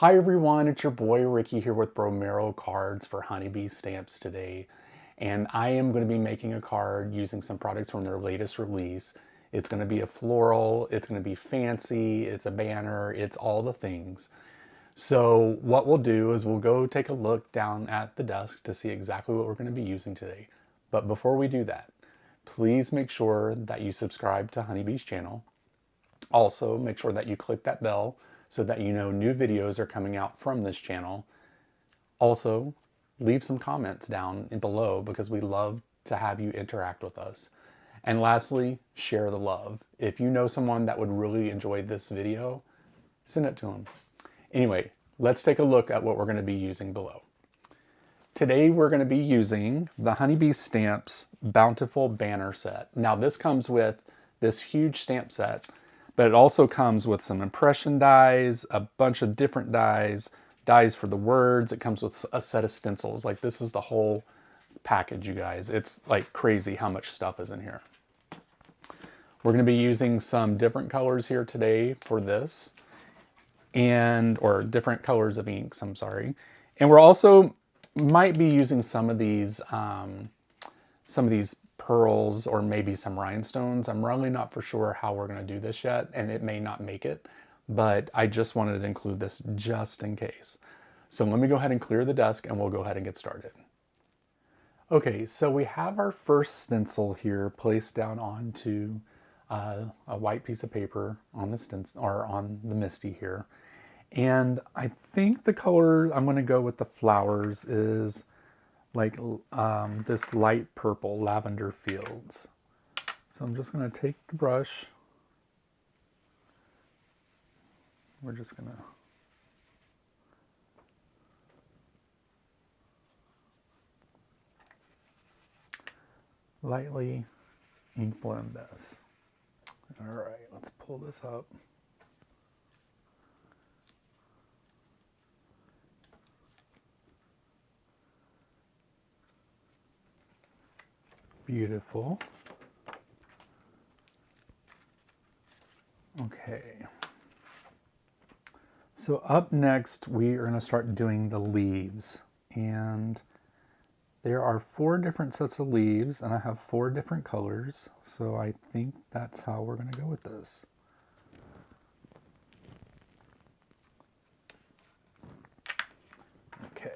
Hi everyone, it's your boy Ricky here with Bromero cards for Honeybee Stamps today. And I am going to be making a card using some products from their latest release. It's going to be a floral, it's going to be fancy, it's a banner, it's all the things. So what we'll do is we'll go take a look down at the desk to see exactly what we're going to be using today. But before we do that, please make sure that you subscribe to Honeybee's channel. Also, make sure that you click that bell so that you know new videos are coming out from this channel. Also, leave some comments down below because we love to have you interact with us. And lastly, share the love. If you know someone that would really enjoy this video, send it to them. Anyway, let's take a look at what we're going to be using below. Today we're going to be using the Honeybee Stamps Bountiful Banner set. Now this comes with this huge stamp set, but it also comes with some impression dies, a bunch of different dies for the words. It comes with a set of stencils. Like, this is the whole package, you guys. It's like crazy how much stuff is in here. We're going to be using some different colors here today for this, or different colors of inks, I'm sorry. And we're also might be using some of these pearls or maybe some rhinestones. I'm really not for sure how we're going to do this yet, and it may not make it, but I just wanted to include this just in case. So let me go ahead and clear the desk and we'll go ahead and get started. Okay, so we have our first stencil here placed down onto a white piece of paper on the stencil, or on the MISTI here. And I think the color I'm going to go with the flowers is like this light purple, lavender fields. So I'm just going to take the brush. We're just going to lightly ink blend this. All right, let's pull this up. Beautiful. Okay. So up next, we are going to start doing the leaves. And there are 4 different sets of leaves, and I have 4 different colors. So I think that's how we're going to go with this. Okay.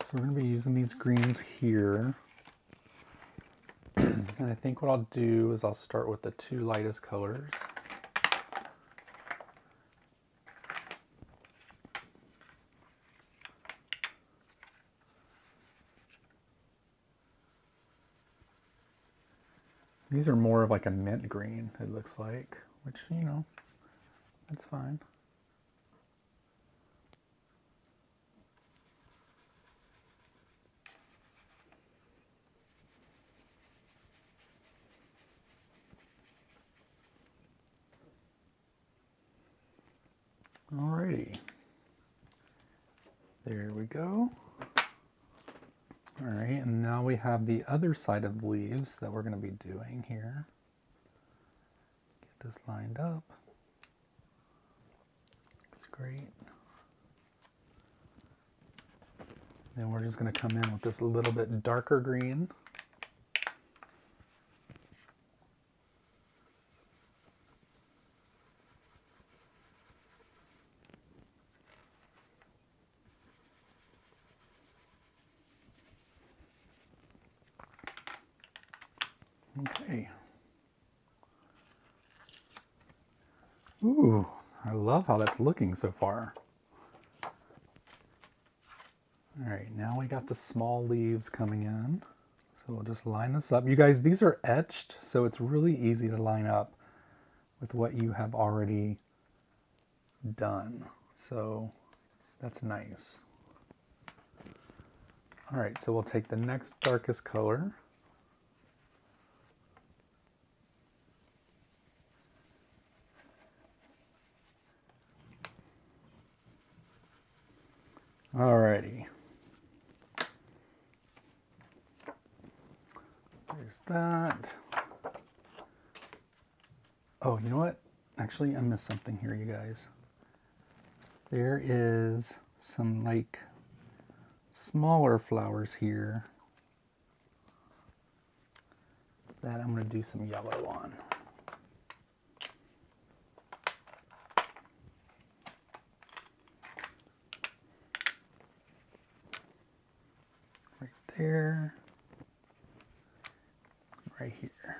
So we're going to be using these greens here. And I think what I'll do is I'll start with the 2 lightest colors. These are more of like a mint green, it looks like, which, you know, that's fine. Alrighty, there we go. All right, and now we have the other side of the leaves that we're going to be doing here. Get this lined up. Looks great. Then we're just going to come in with this little bit darker green. Okay. Ooh, I love how that's looking so far. All right, now we got the small leaves coming in. So we'll just line this up. You guys, these are etched, so it's really easy to line up with what you have already done. So that's nice. All right, so we'll take the next darkest color. Alrighty. There's that. Oh, you know what? Actually, I missed something here, you guys. There is some like smaller flowers here that I'm going to do some yellow on. Right there. Right here.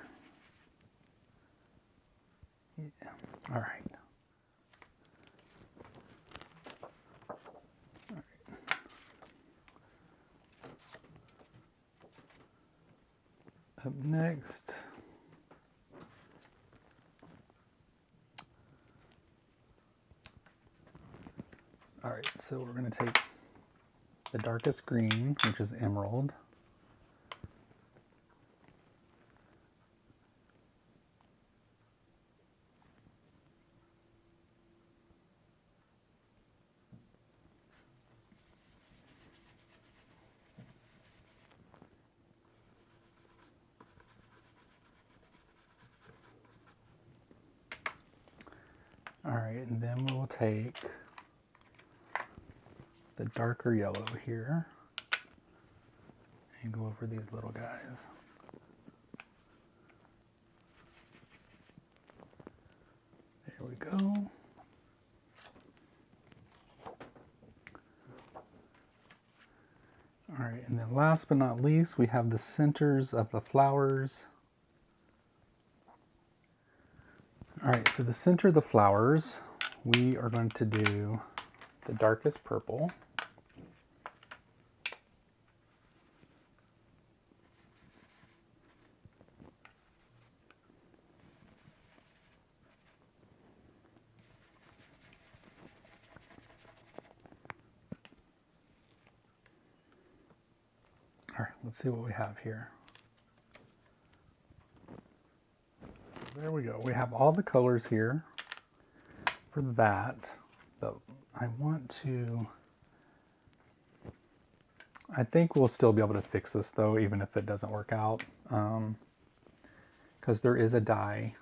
Yeah. All right. Up next, all right, so we're going to take the darkest green, which is emerald. All right, and then we'll take the darker yellow here and go over these little guys. There we go. All right, and then last but not least, we have the centers of the flowers. All right, so the center of the flowers, we are going to do the darkest purple. All right, let's see what we have here. There we go. We have all the colors here for that, but I want to, I think we'll still be able to fix this though, even if it doesn't work out, because there is a die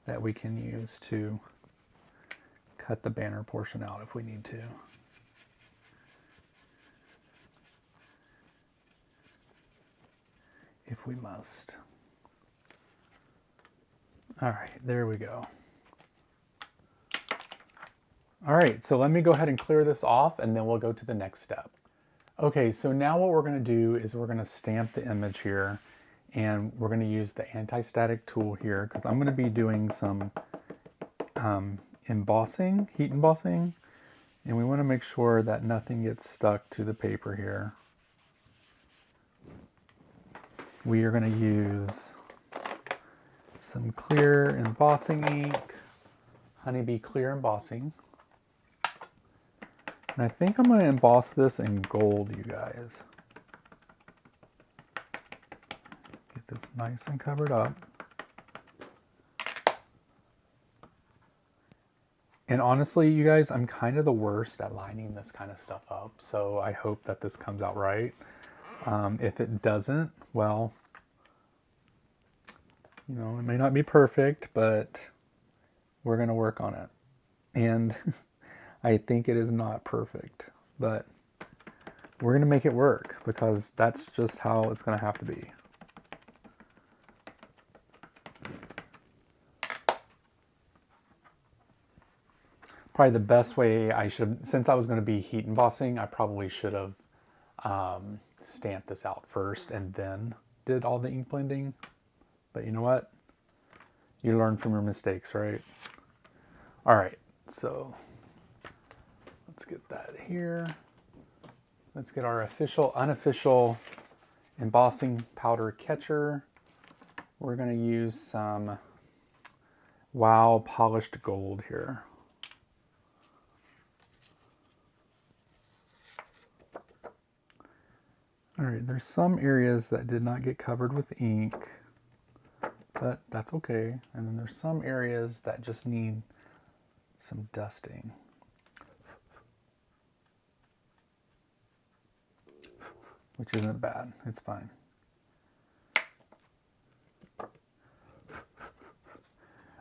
that we can use to cut the banner portion out if we need to. If we must. All right, there we go. All right, so let me go ahead and clear this off and then we'll go to the next step. Okay, so now what we're going to do is we're going to stamp the image here, and we're going to use the anti-static tool here because I'm going to be doing some embossing, heat embossing, and we want to make sure that nothing gets stuck to the paper here. We are going to use some clear embossing ink, Honeybee Clear Embossing. And I think I'm going to emboss this in gold, you guys. Get this nice and covered up. And honestly, you guys, I'm kind of the worst at lining this kind of stuff up, so I hope that this comes out right. If it doesn't, well, you know, it may not be perfect, but we're going to work on it. And I think it is not perfect, but we're going to make it work because that's just how it's going to have to be. Probably the best way I should, since I was going to be heat embossing, I probably should have stamped this out first and then did all the ink blending. But you know what? You learn from your mistakes, right? All right, so let's get that here. Let's get our official, unofficial embossing powder catcher. We're going to use some Wow polished gold here. All right, there's some areas that did not get covered with ink, but that's okay. And then there's some areas that just need some dusting. Which isn't bad, it's fine.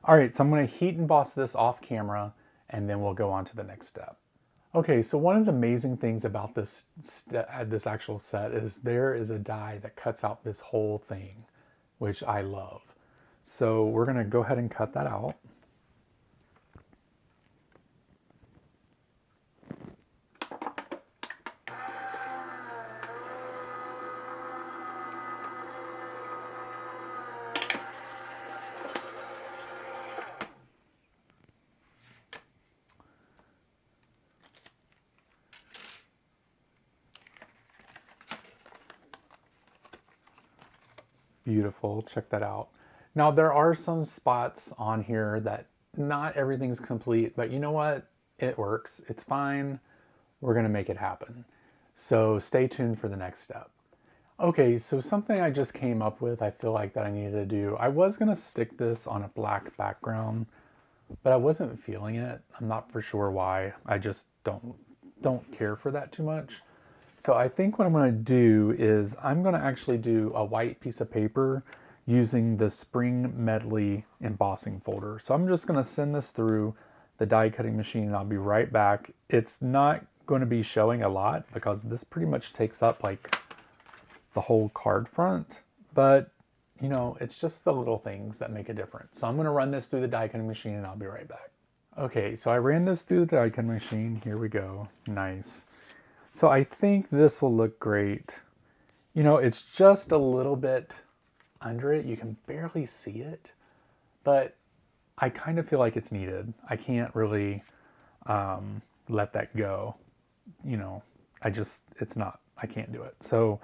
All right, so I'm going to heat emboss this off camera, and then we'll go on to the next step. Okay, so one of the amazing things about this actual set is there is a die that cuts out this whole thing, which I love. So we're gonna go ahead and cut that out. Beautiful, check that out. Now there are some spots on here that not everything's complete, but you know what? It works, it's fine. We're gonna make it happen. So stay tuned for the next step. Okay, so something I just came up with, I feel like that I needed to do. I was gonna stick this on a black background, but I wasn't feeling it. I'm not for sure why. I just don't care for that too much. So I think what I'm going to do is I'm going to actually do a white piece of paper using the Spring Medley embossing folder. So I'm just going to send this through the die cutting machine and I'll be right back. It's not going to be showing a lot because this pretty much takes up like the whole card front, but you know, it's just the little things that make a difference. So I'm going to run this through the die cutting machine and I'll be right back. Okay, so I ran this through the die cutting machine. Here we go. Nice. So I think this will look great. You know, it's just a little bit under it. You can barely see it, but I kind of feel like it's needed. I can't really let that go. You know, I can't do it. So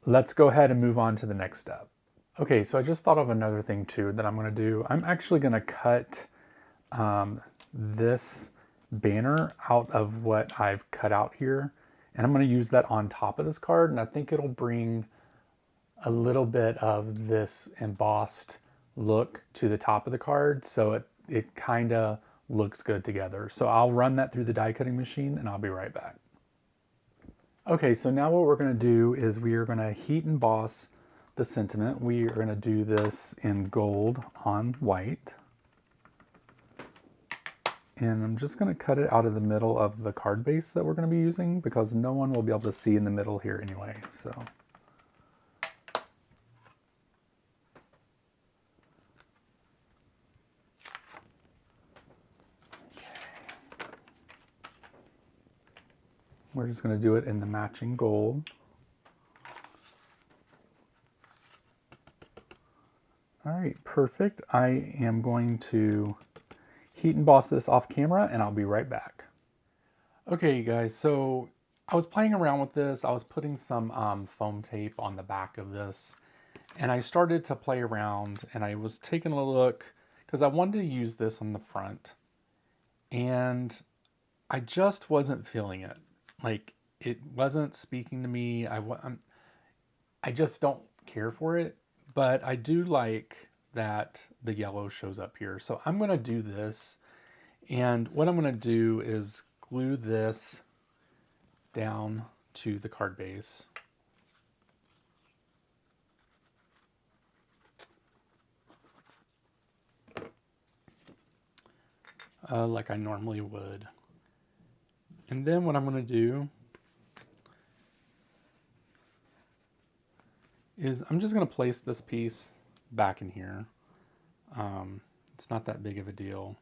let's go ahead and move on to the next step. Okay, so I just thought of another thing too that I'm going to do. I'm actually going to cut this banner out of what I've cut out here, and I'm going to use that on top of this card, and I think it'll bring a little bit of this embossed look to the top of the card, so it kind of looks good together. So I'll run that through the die cutting machine and I'll be right back. Okay, so now what we're going to do is we are going to heat emboss the sentiment. We are going to do this in gold on white. And I'm just going to cut it out of the middle of the card base that we're going to be using because no one will be able to see in the middle here anyway. So we're just going to do it in the matching gold. All right, perfect. I am going to heat emboss this off camera and I'll be right back. Okay, you guys, so I was playing around with this. I was putting some foam tape on the back of this and I started to play around and I was taking a look because I wanted to use this on the front and I just wasn't feeling it. Like, it wasn't speaking to me. I just don't care for it, but I do like that the yellow shows up here. So I'm going to do this, and what I'm going to do is glue this down to the card base. Like I normally would. And then what I'm going to do is I'm just going to place this piece back in here. It's not that big of a deal.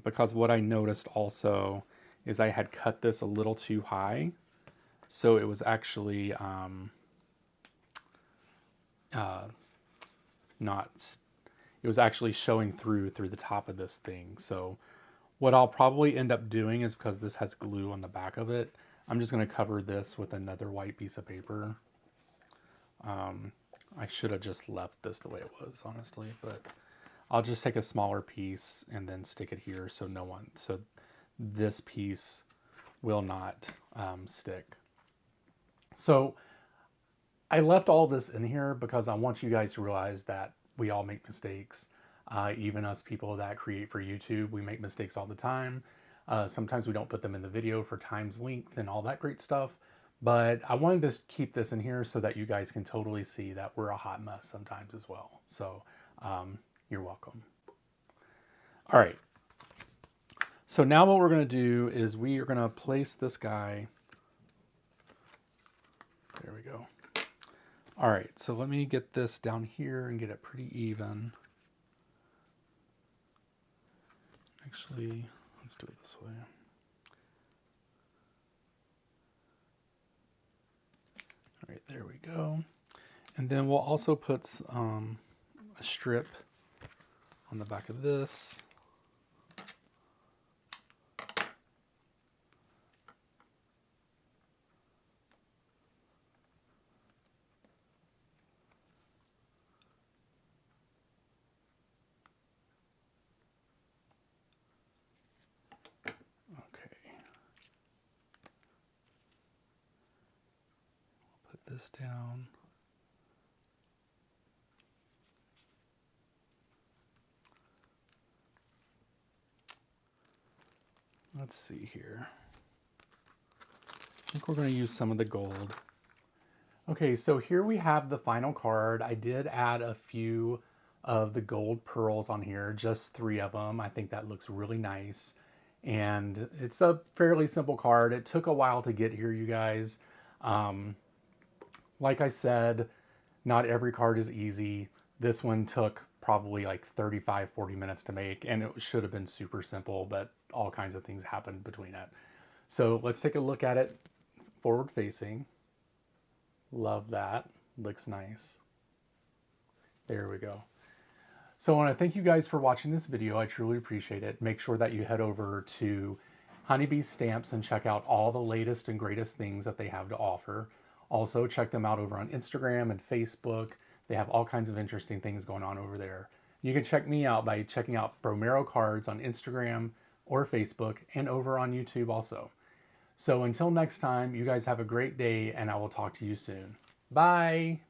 Because what I noticed also is I had cut this a little too high. So it was actually it was actually showing through the top of this thing. So what I'll probably end up doing is, because this has glue on the back of it, I'm just going to cover this with another white piece of paper. I should have just left this the way it was, honestly, but I'll just take a smaller piece and then stick it here so this piece will not stick. So I left all this in here because I want you guys to realize that we all make mistakes. Even us people that create for YouTube, we make mistakes all the time. Sometimes we don't put them in the video for time's length and all that great stuff. But I wanted to keep this in here so that you guys can totally see that we're a hot mess sometimes as well. So you're welcome. All right. So now what we're going to do is we are going to place this guy. There we go. All right, so let me get this down here and get it pretty even. Actually, let's do it this way. All right, there we go. And then we'll also put a strip on the back of this. This down. Let's see here. I think we're going to use some of the gold. Okay, so here we have the final card. I did add a few of the gold pearls on here, just 3 of them. I think that looks really nice. And it's a fairly simple card. It took a while to get here, you guys. Like I said, not every card is easy. This one took probably like 35, 40 minutes to make, and it should have been super simple, but all kinds of things happened between it. So let's take a look at it forward facing. Love that. Looks nice. There we go. So I want to thank you guys for watching this video. I truly appreciate it. Make sure that you head over to Honeybee Stamps and check out all the latest and greatest things that they have to offer. Also, check them out over on Instagram and Facebook. They have all kinds of interesting things going on over there. You can check me out by checking out Bromero Cards on Instagram or Facebook and over on YouTube also. So until next time, you guys have a great day and I will talk to you soon. Bye!